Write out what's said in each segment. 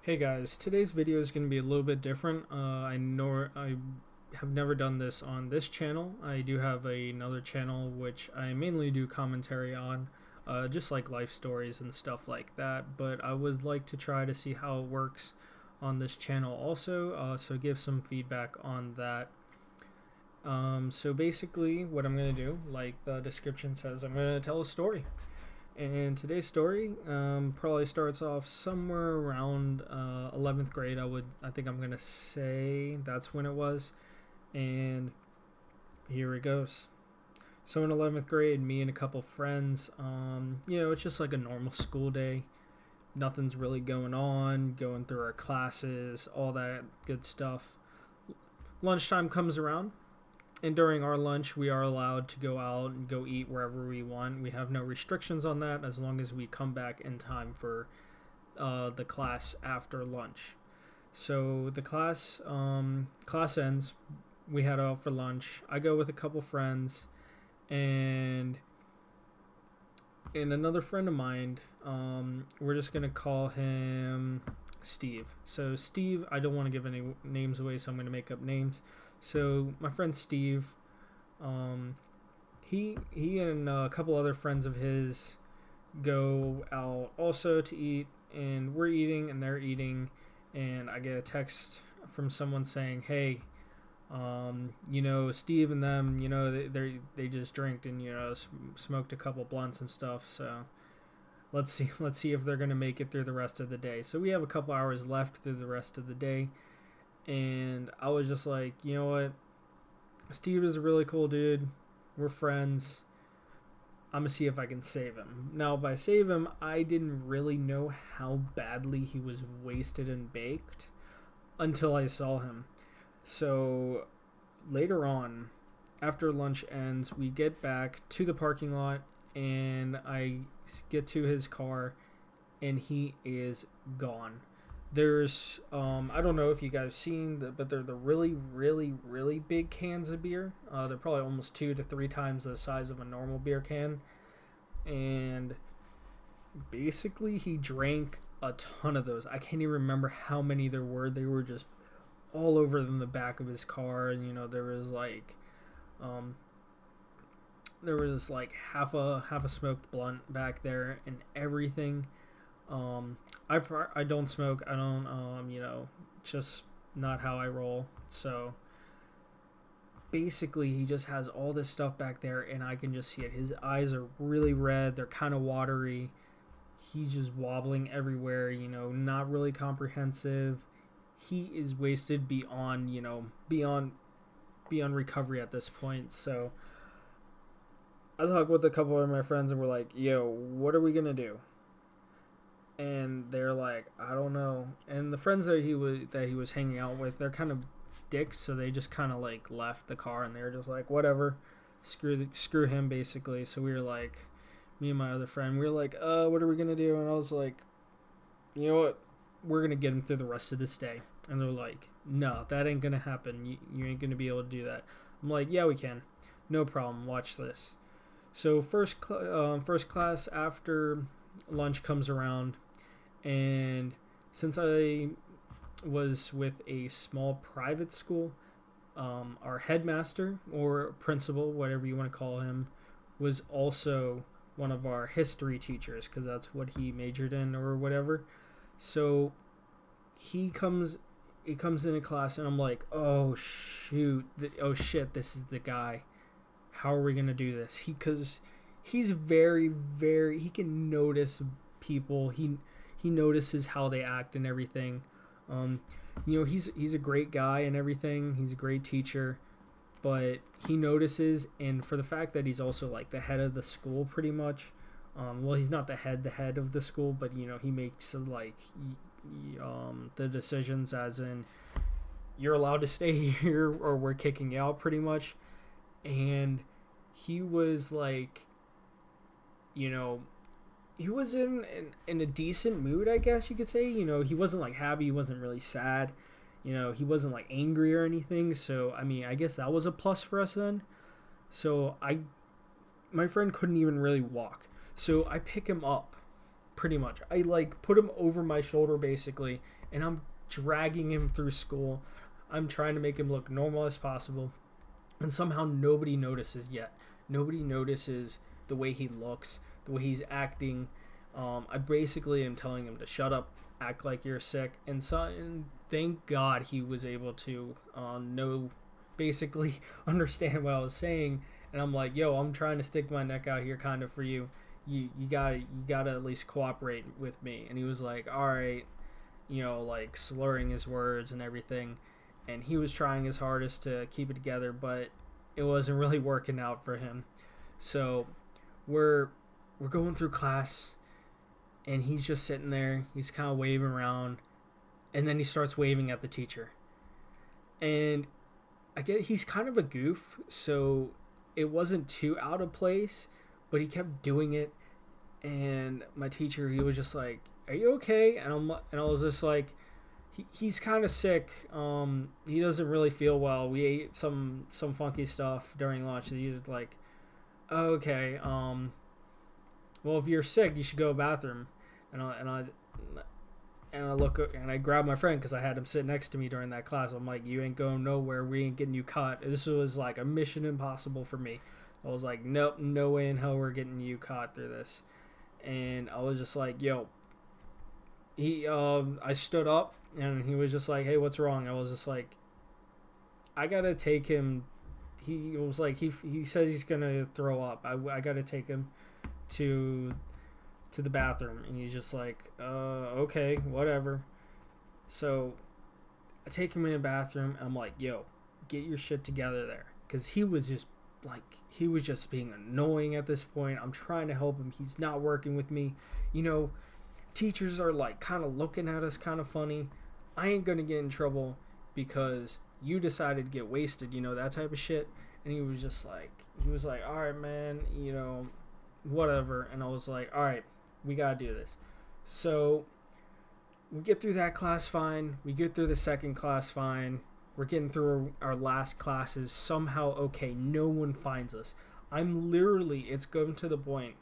Hey guys, today's video is going to be a little bit different. I know I have never done this on this channel. I do have another channel which I mainly do commentary on, just like life stories and stuff like that. But I would like to try to see how it works on this channel also, so give some feedback on that. So basically, what I'm going to do, like the description says, I'm going to tell a story. And today's story probably starts off somewhere around 11th grade. I think I'm gonna say that's when it was, and here it goes. So in 11th grade, me and a couple friends, it's just like a normal school day. Nothing's really going on. Going through our classes, all that good stuff. Lunchtime comes around, and during our lunch, we are allowed to go out and go eat wherever we want. We have no restrictions on that as long as we come back in time for the class after lunch. So the class ends. We head out for lunch. I go with a couple friends, and another friend of mine. We're just gonna call him Steve. So Steve, I don't want to give any names away, so I'm gonna make up names. So my friend Steve, he and a couple other friends of his go out also to eat, and we're eating and they're eating, and I get a text from someone saying, "Hey, Steve and them, they just drank and smoked a couple blunts and stuff. So let's see if they're gonna make it through the rest of the day." So we have a couple hours left through the rest of the day. And I was just like, you know what? Steve is a really cool dude. We're friends. I'm going to see if I can save him. Now, by save him, I didn't really know how badly he was wasted and baked until I saw him. So later on, after lunch ends, we get back to the parking lot, and I get to his car, and he is gone. There's I don't know if you guys seen but they're the really really really big cans of beer. They're probably almost 2 to 3 times the size of a normal beer can, and basically he drank a ton of those. I can't even remember how many there were. They were just all over in the back of his car, and there was like half a smoked blunt back there and everything. I don't smoke. I don't, just not how I roll. So basically, he just has all this stuff back there, and I can just see it. His eyes are really red. They're kind of watery. He's just wobbling everywhere, not really comprehensive. He is wasted beyond recovery at this point. So I talked with a couple of my friends, and we're like, yo, what are we going to do? And they're like, I don't know. And the friends that he was hanging out with, they're kind of dicks, so they just kind of like left the car, and they're just like, whatever, screw him basically. So we were like, me and my other friend, we were like, what are we gonna do? And I was like, you know what, we're gonna get him through the rest of this day. And they're like, no, that ain't gonna happen. You ain't gonna be able to do that. I'm like, yeah, we can, no problem. Watch this. So first class after lunch comes around, and since I was with a small private school, our headmaster or principal, whatever you want to call him, was also one of our history teachers, because that's what he majored in or whatever. So he comes into class, and I'm like, oh shoot, oh shit, this is the guy. How are we gonna do this? Because he's very, very, he can notice people. He notices how they act and everything. He's a great guy and everything. He's a great teacher, but he notices, and for the fact that he's also like the head of the school pretty much. Well, he's not the head of the school, but he makes like the decisions, as in you're allowed to stay here or we're kicking you out pretty much. And he was like, he was in a decent mood, I guess you could say. He wasn't like happy, he wasn't really sad, he wasn't like angry or anything. So I mean, I guess that was a plus for us then. So my friend couldn't even really walk, so I pick him up pretty much. I like put him over my shoulder basically, and I'm dragging him through school. I'm trying to make him look normal as possible, and somehow nobody notices yet. Nobody notices the way he looks, the way he's acting. I basically am telling him to shut up, act like you're sick, and thank God he was able to basically understand what I was saying. And I'm like, yo, I'm trying to stick my neck out here kind of for you. You gotta at least cooperate with me. And he was like, all right, like slurring his words and everything. And he was trying his hardest to keep it together, but it wasn't really working out for him. So we're going through class, and he's just sitting there. He's kind of waving around, and then he starts waving at the teacher. And I get he's kind of a goof, so it wasn't too out of place, but he kept doing it. And my teacher, he was just like, "Are you okay?" And I was just like, he's kind of sick. He doesn't really feel well. We ate some funky stuff during lunch. And he was like, oh, okay. Well, if you're sick, you should go to the bathroom. And I look and I grab my friend because I had him sit next to me during that class. I'm like, you ain't going nowhere. We ain't getting you caught. This was like a mission impossible for me. I was like, nope, no way in hell we're getting you caught through this. And I was just like, yo. I stood up and he was just like, hey, what's wrong? I was just like, I gotta take him. He was like, he says he's gonna throw up. I gotta take him to the bathroom. And he's just like, okay, whatever. So I take him in the bathroom. I'm like, yo, get your shit together there. Because he was just being annoying at this point. I'm trying to help him. He's not working with me. Teachers are like kind of looking at us kind of funny. I ain't gonna get in trouble because you decided to get wasted, that type of shit. And he was like, all right, man, whatever. And I was like, all right, we gotta do this. So we get through that class fine. We get through the second class fine. We're getting through our last classes somehow okay. No one finds us. It's going to the point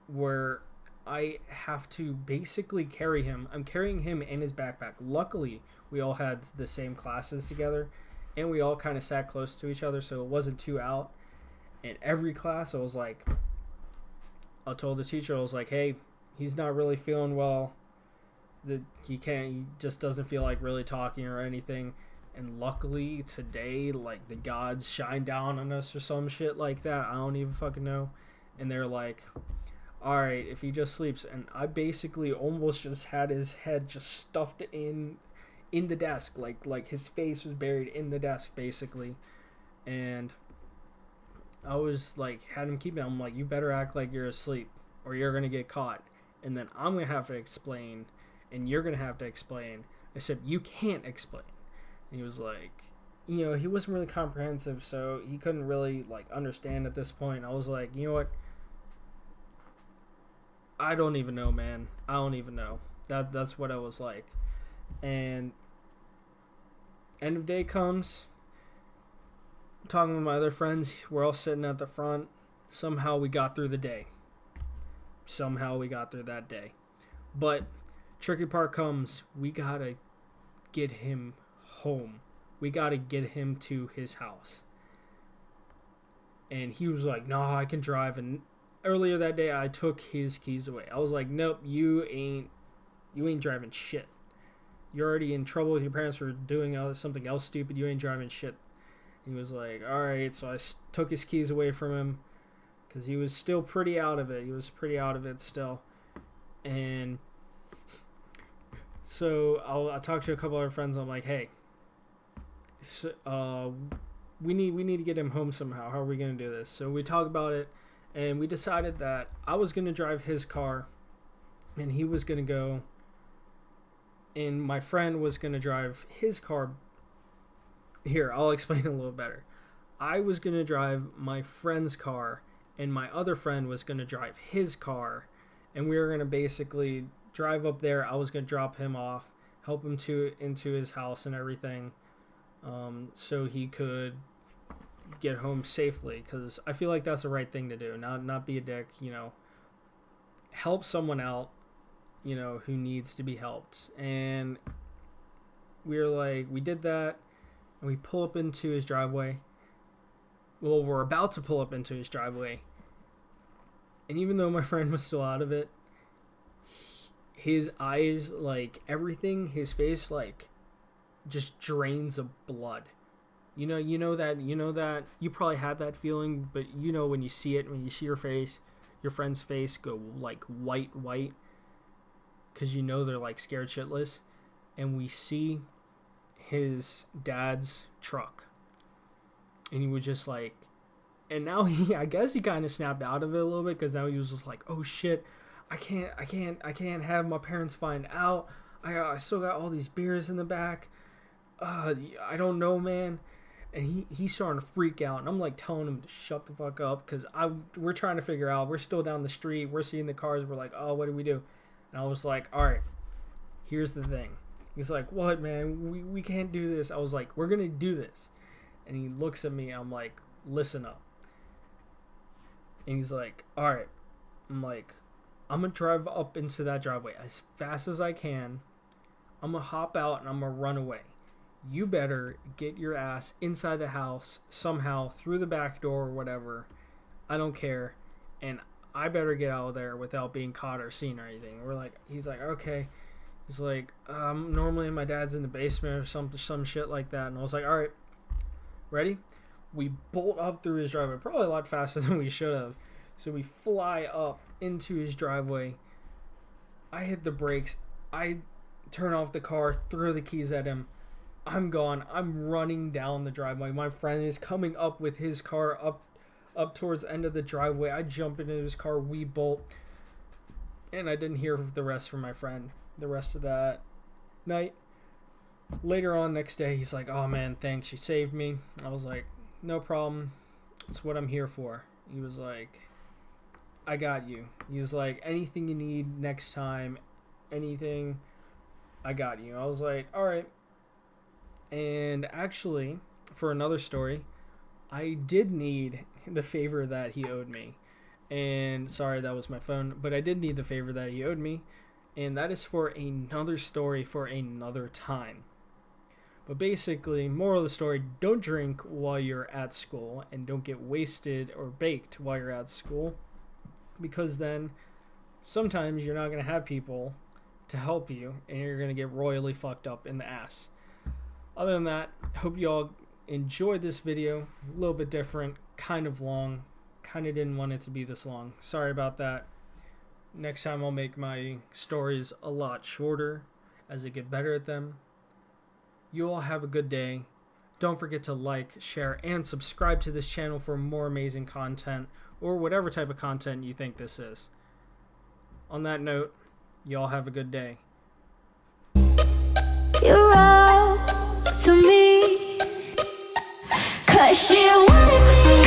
where I have to basically carry him. I'm carrying him in his backpack. Luckily, we all had the same classes together, and we all kind of sat close to each other, so it wasn't too out. In every class, I told the teacher, I was like, hey, he's not really feeling well. He just doesn't feel like really talking or anything. And luckily, today, like, the gods shine down on us or some shit like that. I don't even fucking know. And they're like, all right, if he just sleeps. And I basically almost just had his head just stuffed in the desk, like his face was buried in the desk basically. And I was like, had him keep it. I'm like, you better act like you're asleep or you're gonna get caught, and then I'm gonna have to explain and you're gonna have to explain, except you can't explain. And he was like, he wasn't really comprehensive, so he couldn't really like understand at this point. I was like, you know what, I don't even know, man. I don't even know. That's what I was like. And end of day comes. I'm talking with my other friends. We're all sitting at the front. Somehow we got through the day. Somehow we got through that day. But tricky part comes. We gotta get him home. We gotta get him to his house. And he was like, no, I can drive. And earlier that day, I took his keys away. I was like, nope, you ain't driving shit. You're already in trouble with your parents for doing something else stupid. You ain't driving shit. He was like, all right. So I took his keys away from him because he was still pretty out of it. He was pretty out of it still. And so I talked to a couple other friends. I'm like, hey, we need to get him home somehow. How are we going to do this? So we talked about it, and we decided that I was going to drive his car, and he was going to go, and my friend was going to drive his car. Here, I'll explain it a little better. I was going to drive my friend's car, and my other friend was going to drive his car, and we were going to basically drive up there. I was going to drop him off, help him into his house and everything, so he could get home safely, because I feel like that's the right thing to do. Not be a dick, help someone out, you know, who needs to be helped. And we did that, and we pull up into his driveway. Well, we're about to pull up into his driveway. And even though my friend was still out of it, his eyes, like everything, his face, like just drains of blood. You know that you probably had that feeling, but you know when you see it, when you see your friend's face go like white, because you know they're like scared shitless. And we see his dad's truck, and he was just like, and now I guess he kind of snapped out of it a little bit, because now he was just like, oh shit, I can't have my parents find out. I still got all these beers in the back. I don't know, man. And he's starting to freak out, and I'm like telling him to shut the fuck up, because we're trying to figure out. We're still down the street. We're seeing the cars. We're like, oh, what do we do? And I was like, all right, here's the thing. He's like, what, man? We can't do this. I was like, we're gonna do this. And he looks at me. I'm like, listen up. And he's like, all right. I'm like, I'm gonna drive up into that driveway as fast as I can. I'm gonna hop out and I'm gonna run away. You better get your ass inside the house somehow, through the back door or whatever. I don't care. And I better get out of there without being caught or seen or anything. He's like, okay. He's like, normally my dad's in the basement or some shit like that. And I was like, all right, ready? We bolt up through his driveway, probably a lot faster than we should have. So we fly up into his driveway. I hit the brakes. I turn off the car, throw the keys at him. I'm gone. I'm running down the driveway. My friend is coming up with his car up towards the end of the driveway. I jump into his car. We bolt. And I didn't hear the rest from my friend the rest of that night. Later on, next day, he's like, oh man, thanks. You saved me. I was like, no problem. It's what I'm here for. He was like, I got you. He was like, anything you need next time, anything, I got you. I was like, all right. And actually, for another story, I did need the favor that he owed me. And sorry, that was my phone. But I did need the favor that he owed me. And that is for another story for another time. But basically, moral of the story, don't drink while you're at school. And don't get wasted or baked while you're at school. Because then, sometimes you're not going to have people to help you. And you're going to get royally fucked up in the ass. Other than that, hope you all enjoyed this video. A little bit different, kind of long. Kind of didn't want it to be this long. Sorry about that. Next time I'll make my stories a lot shorter as I get better at them. You all have a good day. Don't forget to like, share, and subscribe to this channel for more amazing content, or whatever type of content you think this is. On that note, you all have a good day. You're all to me, 'cause she wanted me.